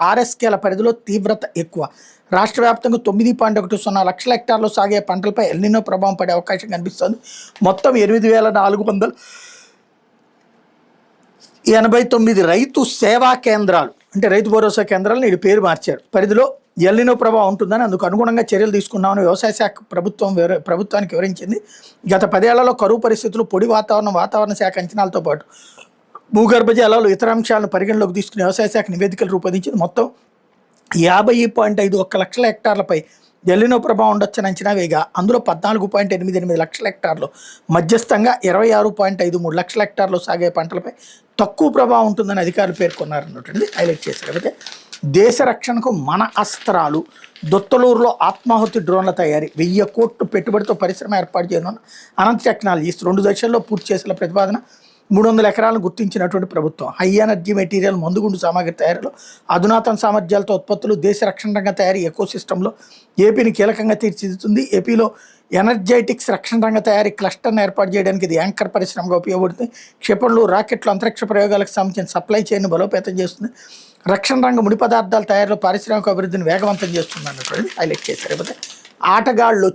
ఆర్ఎస్కేల పరిధిలో తీవ్రత ఎక్కువ. రాష్ట్ర వ్యాప్తంగా 9.10 లక్షల హెక్టార్లు సాగే పంటలపై ఎల్నినో ప్రభావం పడే అవకాశం కనిపిస్తోంది. మొత్తం 8,489 రైతు సేవా కేంద్రాలు అంటే రైతు భరోసా కేంద్రాలను వీడి పేరు మార్చారు. పరిధిలో ఎల్నినో ప్రభావం ఉంటుందని అందుకు అనుగుణంగా చర్యలు తీసుకున్నామని వ్యవసాయ శాఖ ప్రభుత్వానికి వివరించింది. గత 10 ఏళ్లలో కరువు పరిస్థితులు, పొడి వాతావరణ శాఖ అంచనాలతో పాటు భూగర్భ జలాలు, ఇతర అంశాలను పరిగణలోకి తీసుకుని వ్యవసాయ శాఖ నివేదికలు రూపొందించింది. మొత్తం 50.51 లక్షల హెక్టార్లపై ఎల్నినో ప్రభావం ఉండొచ్చని అంచనా వేయగా అందులో 14.88 లక్షల హెక్టార్లు మధ్యస్థంగా, 26.53 లక్షల హెక్టార్లు సాగే పంటలపై తక్కువ ప్రభావం ఉంటుందని అధికారులు పేర్కొన్నారన్నటువంటిది హైలైట్ చేశారు. అయితే దేశ రక్షణకు మన అస్త్రాలు, దొత్తలూరులో ఆత్మాహుతి డ్రోన్ల తయారీ, 1000 కోట్లు పెట్టుబడితో పరిశ్రమ ఏర్పాటు చేయనున్న అనంత టెక్నాలజీస్ 2 దశల్లో పూర్తి చేసిన ప్రతిపాదన. 300 ఎకరాలను గుర్తించినటువంటి ప్రభుత్వం. హై ఎనర్జీ మెటీరియల్, మందుగుండు సామాగ్రి తయారీలో అధునాతన సామర్థ్యాలతో ఉత్పత్తులు, దేశ రక్షణ రంగ తయారీ ఎకోసిస్టంలో ఏపీని కీలకంగా తీర్చిదిద్దుతుంది. ఏపీలో ఎనర్జెటిక్స్ రక్షణ రంగ తయారీ క్లస్టర్ను ఏర్పాటు చేయడానికి ఇది యాంకర్ పరిశ్రమగా ఉపయోగపడుతుంది. క్షిపణులు, రాకెట్లు, అంతరిక్ష ప్రయోగాలకు సంబంధించిన సప్లై చైన్ను బలోపేతం చేస్తుంది. రక్షణ రంగ ముడి పదార్థాల తయారీలో పారిశ్రామిక అభివృద్ధిని వేగవంతం చేస్తుంది అన్నటువంటిది హైలైట్ చేశారు. లేకపోతే ఆటగాళ్ళు